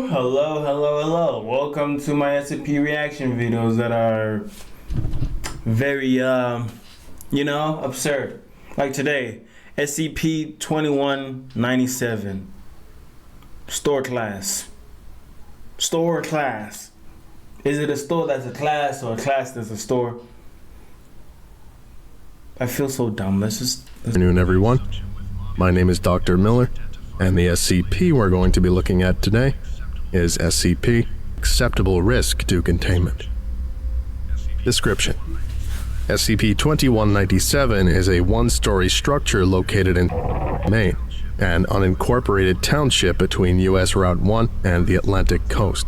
Hello. Welcome to my SCP reaction videos that are very, absurd. Like today, SCP-2197. Store class. Is it a store that's a class or a class that's a store? I feel so dumb. Good afternoon, everyone. My name is Dr. Miller, and the SCP we're going to be looking at today is SCP, Acceptable Risk to Containment. Description: SCP-2197 is a one-story structure located in Maine, an unincorporated township between U.S. Route 1 and the Atlantic coast.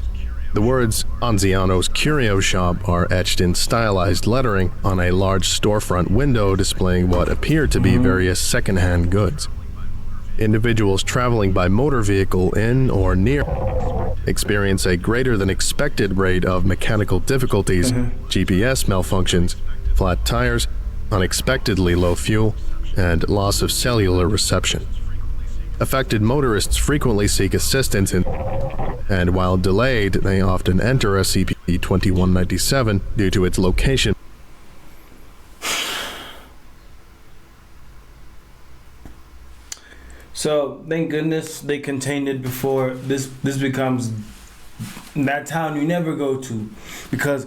The words Anziano's Curio Shop are etched in stylized lettering on a large storefront window displaying what appear to be various second-hand goods. Individuals traveling by motor vehicle in or near experience a greater than expected rate of mechanical difficulties, GPS malfunctions, flat tires, unexpectedly low fuel, and loss of cellular reception. Affected motorists frequently seek assistance and while delayed, they often enter SCP-2197 due to its location. So, thank goodness they contained it before this becomes that town you never go to. Because,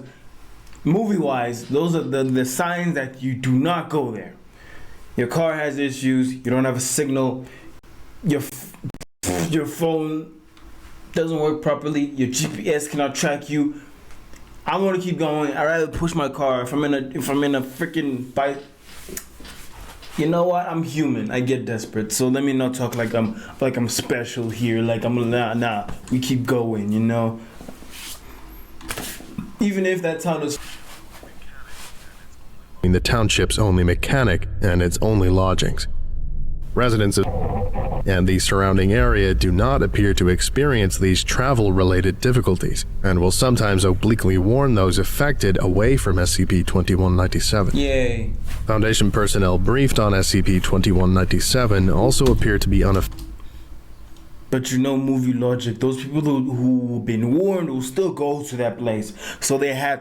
movie-wise, those are the signs that you do not go there. Your car has issues, you don't have a signal, your phone doesn't work properly, your GPS cannot track you. I want to keep going. I'd rather push my car if I'm in a freaking bike. You know what? I'm human. I get desperate. So let me not talk like I'm special here. Like I'm nah. We keep going, you know. Even if that town is the township's only mechanic and its only lodgings. Residents and the surrounding area do not appear to experience these travel-related difficulties, and will sometimes obliquely warn those affected away from SCP-2197. Yay. Foundation personnel briefed on SCP-2197 also appear to be unaffected. But you know movie logic, those people who've been warned will still go to that place. So they had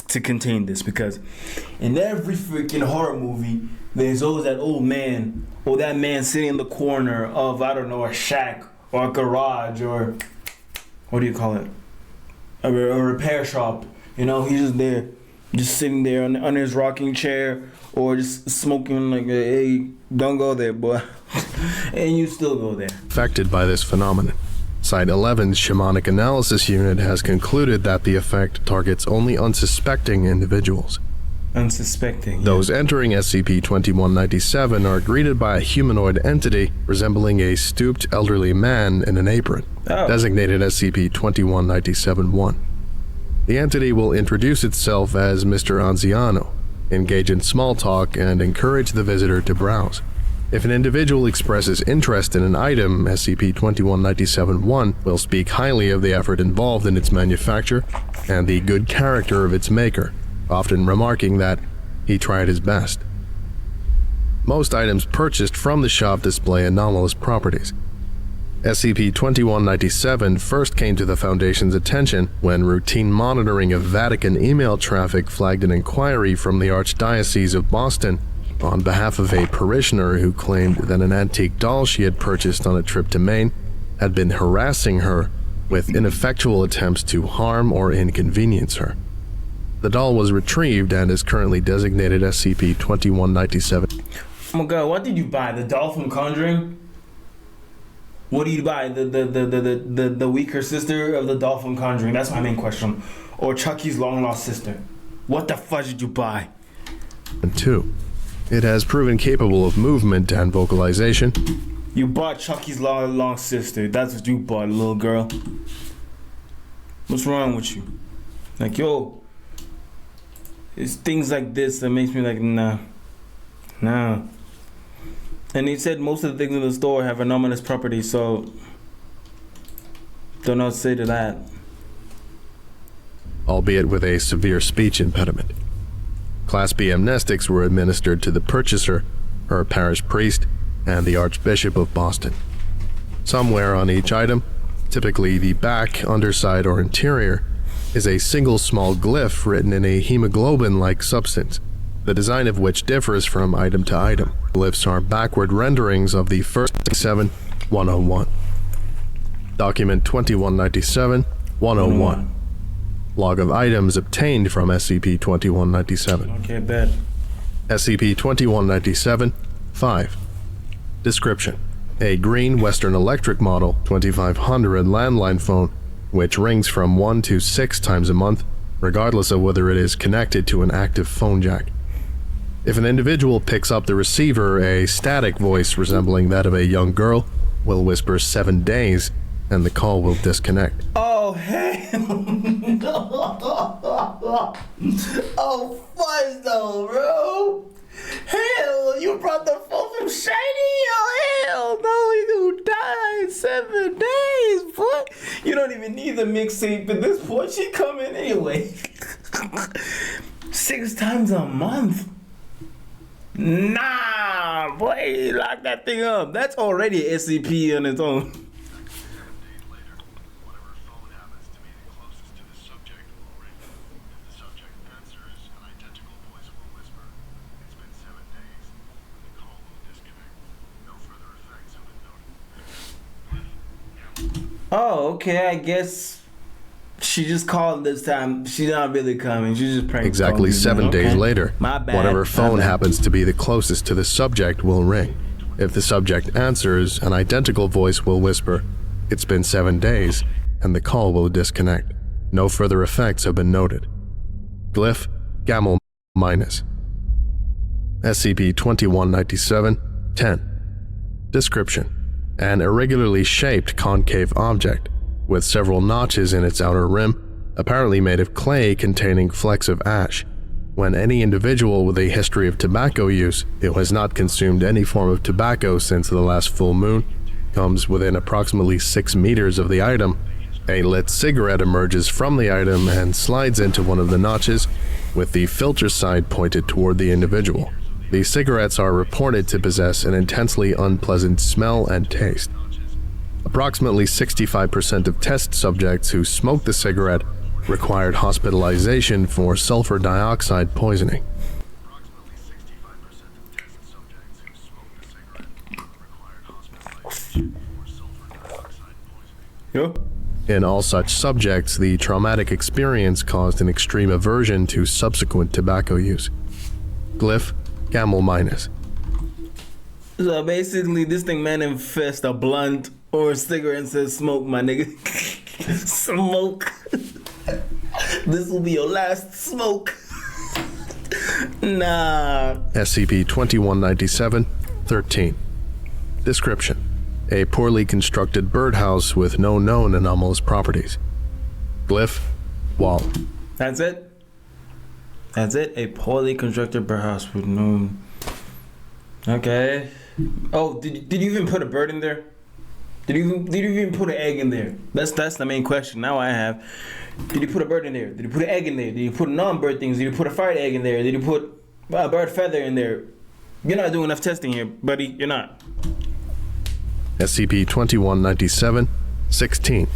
to contain this, because in every freaking horror movie, there's always that old man or that man sitting in the corner of, I don't know, a shack or a garage or, what do you call it? A repair shop. You know, he's just there, just sitting there on his rocking chair or just smoking like, hey, don't go there, boy. And you still go there. Affected by this phenomenon. Site 11's Shamanic Analysis Unit has concluded that the effect targets only unsuspecting individuals. Unsuspecting. Those entering SCP-2197 are greeted by a humanoid entity resembling a stooped elderly man in an apron, designated SCP-2197-1. The entity will introduce itself as Mr. Anziano, engage in small talk, and encourage the visitor to browse. If an individual expresses interest in an item, SCP-2197-1 will speak highly of the effort involved in its manufacture and the good character of its maker, often remarking that he tried his best. Most items purchased from the shop display anomalous properties. SCP-2197 first came to the Foundation's attention when routine monitoring of Vatican email traffic flagged an inquiry from the Archdiocese of Boston on behalf of a parishioner who claimed that an antique doll she had purchased on a trip to Maine had been harassing her with ineffectual attempts to harm or inconvenience her. The doll was retrieved and is currently designated SCP-2197. Oh my god, what did you buy? The doll from Conjuring? What do you buy? The weaker sister of the doll from Conjuring? That's my main question. Or Chucky's long-lost sister? What the fudge did you buy? And 2. It has proven capable of movement and vocalization. You bought Chucky's long sister. That's what you bought, little girl. What's wrong with you? Like, yo, it's things like this that makes me like, nah. And he said most of the things in the store have anomalous properties, so don't know what to say to that. Albeit with a severe speech impediment. Class B amnestics were administered to the purchaser, her parish priest, and the Archbishop of Boston. Somewhere on each item, typically the back, underside, or interior, is a single small glyph written in a hemoglobin-like substance, the design of which differs from item to item. Glyphs are backward renderings of the first 101. Document 2197-101. Log of items obtained from SCP-2197. Okay, bet. SCP-2197-5. Description: a green Western Electric Model 2500 landline phone, which rings from 1 to 6 times a month, regardless of whether it is connected to an active phone jack. If an individual picks up the receiver, a static voice resembling that of a young girl will whisper 7 days, and the call will disconnect. Oh, hell no. Oh, fudge though, bro. Hell, you brought the phone from Shiny? Oh, hell no, you gonna die in 7 days, boy. You don't even need the mixtape at this point. She coming anyway. 6 times a month? Nah, boy, lock that thing up. That's already an SCP on its own. Oh, okay, I guess she just called this time. She's not really coming. She's just pranking. Exactly 7 days later, My bad. whatever phone My bad. happens to be the closest to the subject will ring. If the subject answers, an identical voice will whisper, "It's been 7 days," and the call will disconnect. No further effects have been noted. Glyph, Gamel minus. SCP-2197-10. Description: an irregularly shaped concave object, with several notches in its outer rim, apparently made of clay containing flecks of ash. When any individual with a history of tobacco use who has not consumed any form of tobacco since the last full moon comes within approximately 6 meters of the item, a lit cigarette emerges from the item and slides into one of the notches, with the filter side pointed toward the individual. These cigarettes are reported to possess an intensely unpleasant smell and taste. Approximately 65% of test subjects who smoked the cigarette required hospitalization for sulfur dioxide poisoning. Yep. In all such subjects, the traumatic experience caused an extreme aversion to subsequent tobacco use. Glyph, Gamel minus. So basically, this thing manifests a blunt or a cigarette and says, "Smoke, my nigga." Smoke. This will be your last smoke. Nah. SCP-2197-13. Description: a poorly constructed birdhouse with no known anomalous properties. Glyph, Wall. That's it? That's it? A poorly constructed birdhouse with no... Okay. Oh, did you even put a bird in there? Did you even put an egg in there? That's the main question now I have. Did you put a bird in there? Did you put an egg in there? Did you put non-bird things? Did you put a fried egg in there? Did you put a bird feather in there? You're not doing enough testing here, buddy. You're not. SCP-2197-16.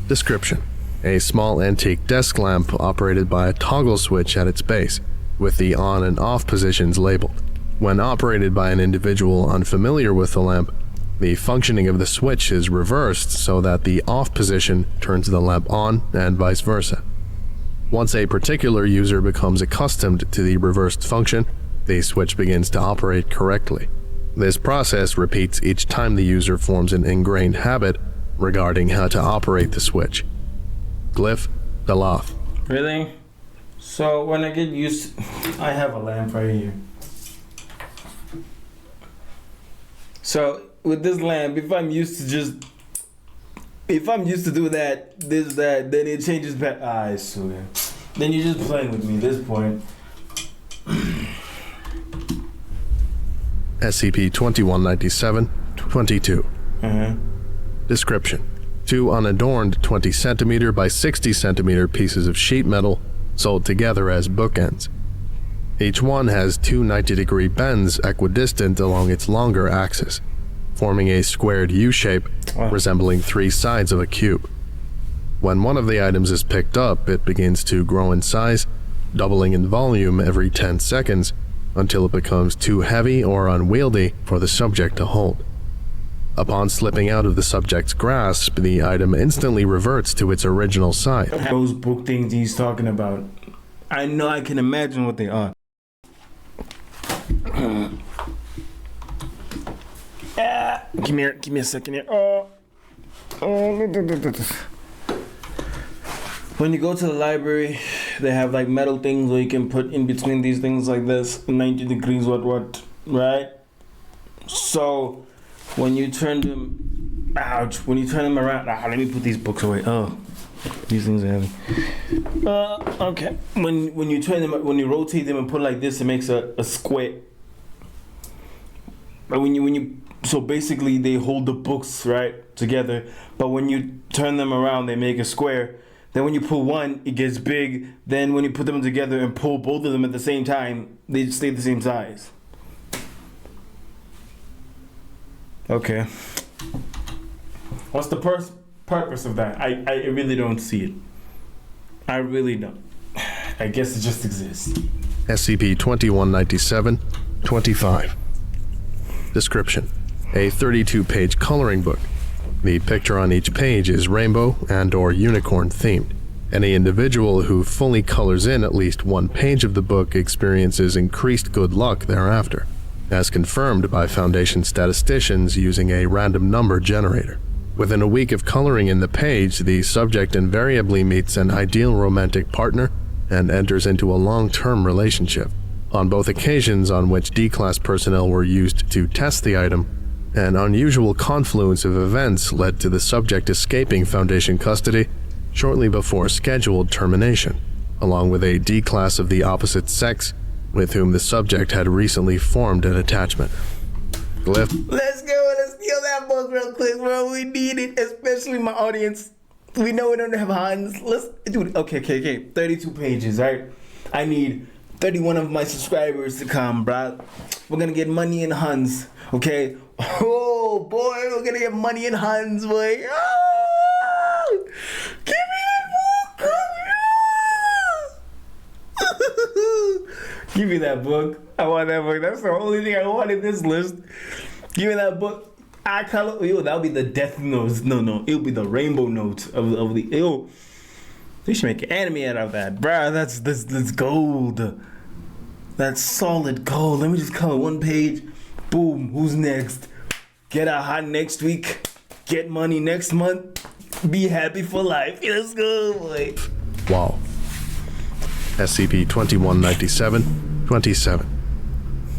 Description: a small antique desk lamp operated by a toggle switch at its base, with the on and off positions labeled. When operated by an individual unfamiliar with the lamp, the functioning of the switch is reversed so that the off position turns the lamp on and vice versa. Once a particular user becomes accustomed to the reversed function, the switch begins to operate correctly. This process repeats each time the user forms an ingrained habit regarding how to operate the switch. Glyph, Daloth. Really? So when I get used... I have a lamp right here. So with this lamp, if I'm used to do that, then it changes back. I swear. Then you're just playing with me at this point. SCP-2197-22. Description: 2 unadorned 20 centimeter by 60 centimeter pieces of sheet metal sold together as bookends. Each one has 2 90-degree bends equidistant along its longer axis. forming a squared U shape resembling 3 sides of a cube. When one of the items is picked up, it begins to grow in size, doubling in volume every 10 seconds until it becomes too heavy or unwieldy for the subject to hold. Upon slipping out of the subject's grasp, the item instantly reverts to its original size. Those book things he's talking about, I know I can imagine what they are. Give me a second here. When you go to the library, they have like metal things where you can put in between these things like this, 90 degrees, what, right? So when you turn them, when you turn them around, let me put these books away. Oh, these things are heavy. Okay. When you turn them, when you rotate them and put it like this, it makes a square. But when you so basically they hold the books right together, but when you turn them around, they make a square. Then when you pull one, it gets big. Then when you put them together and pull both of them at the same time, they stay the same size. Okay. What's the purpose of that? I really don't see it. I really don't. I guess it just exists. SCP-2197-25. Description: a 32-page coloring book. The picture on each page is rainbow and/or unicorn themed. Any individual who fully colors in at least one page of the book experiences increased good luck thereafter, as confirmed by Foundation statisticians using a random number generator. Within a week of coloring in the page, the subject invariably meets an ideal romantic partner and enters into a long-term relationship. On both occasions on which D-Class personnel were used to test the item, an unusual confluence of events led to the subject escaping Foundation custody shortly before scheduled termination, along with a D-Class of the opposite sex with whom the subject had recently formed an attachment. Glyph. Let's go. Let's steal that book real quick, bro. We need it, especially my audience. We know we don't have hands. Let's do it. Okay. 32 pages, right? I need 31 of my subscribers to come, bro. We're gonna get money in Huns, okay? Oh boy, we're gonna get money in Huns, boy. Oh! Give me that book! Give me that book. I want that book. That's the only thing I want in this list. Give me that book. I color. Yo, that'll be the death notes. No, it'll be the rainbow notes of the. Yo, they should make an anime out of that, bruh. That's gold. That's solid gold. Let me just color one page. Boom. Who's next? Get a hot next week. Get money next month. Be happy for life. Let's go, boy. Wow. SCP-2197-27.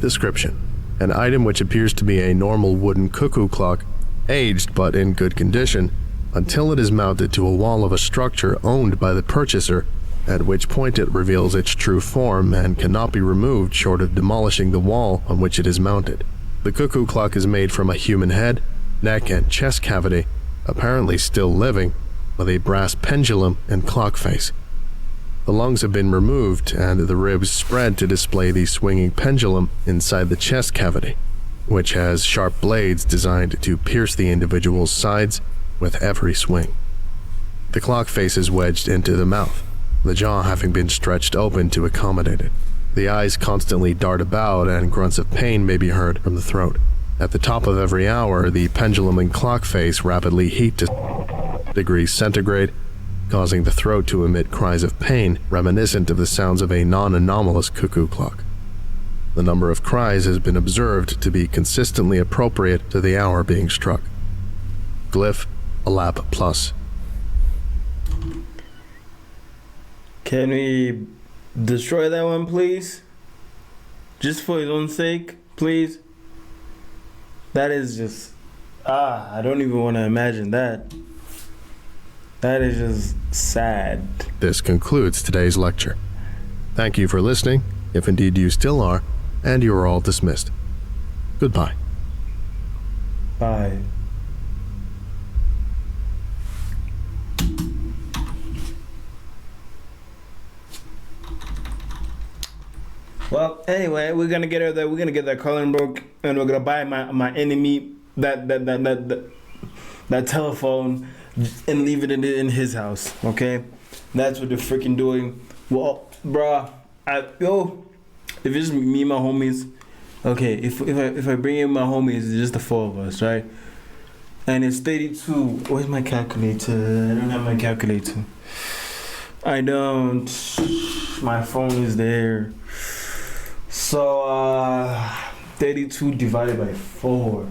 Description: an item which appears to be a normal wooden cuckoo clock, aged but in good condition, until it is mounted to a wall of a structure owned by the purchaser, at which point it reveals its true form and cannot be removed short of demolishing the wall on which it is mounted. The cuckoo clock is made from a human head, neck, and chest cavity, apparently still living, with a brass pendulum and clock face. The lungs have been removed and the ribs spread to display the swinging pendulum inside the chest cavity, which has sharp blades designed to pierce the individual's sides with every swing. The clock face is wedged into the mouth, the jaw having been stretched open to accommodate it. The eyes constantly dart about and grunts of pain may be heard from the throat. At the top of every hour, the pendulum and clock face rapidly heat to degrees centigrade, causing the throat to emit cries of pain reminiscent of the sounds of a non-anomalous cuckoo clock. The number of cries has been observed to be consistently appropriate to the hour being struck. Glyph, a lap plus. Can we destroy that one, please? Just for his own sake, please? That is just... I don't even want to imagine that. That is just sad. This concludes today's lecture. Thank you for listening, if indeed you still are, and you are all dismissed. Goodbye. Bye. Well, anyway, we're gonna get her there. We're gonna get that coloring book, and we're gonna buy my enemy that telephone and leave it in his house. Okay, that's what they're freaking doing. Well, bruh, if it's me and my homies, okay, if I bring in my homies, it's just the four of us, right? And it's 32. Where's my calculator? I don't have my calculator. I don't. My phone is there. So 32 divided by 4.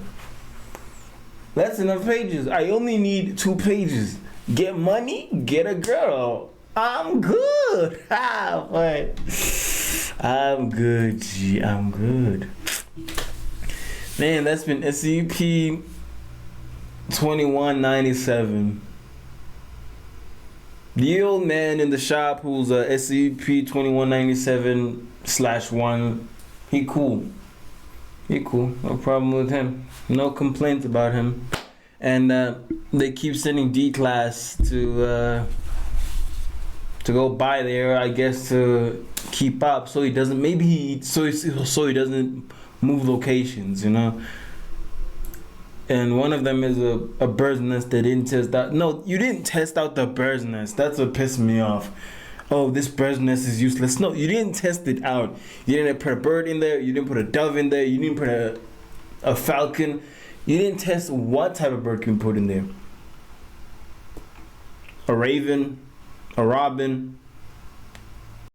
That's enough pages. I only need 2 pages. Get money, get a girl. I'm good. But I'm good, G. I'm good. Man, that's been SCP 2197. The old man in the shop who's SCP 2197/1. He cool. No problem with him. No complaints about him. And they keep sending D-Class to go by there, I guess, to keep up, so he doesn't. Maybe he doesn't move locations, you know. And one of them is a bird's nest they didn't test out. No, you didn't test out the bird's nest. That's what pissed me off. Oh, this bird's nest is useless. No, you didn't test it out. You didn't put a bird in there. You didn't put a dove in there. You didn't put a falcon. You didn't test what type of bird can put in there. A raven, a robin,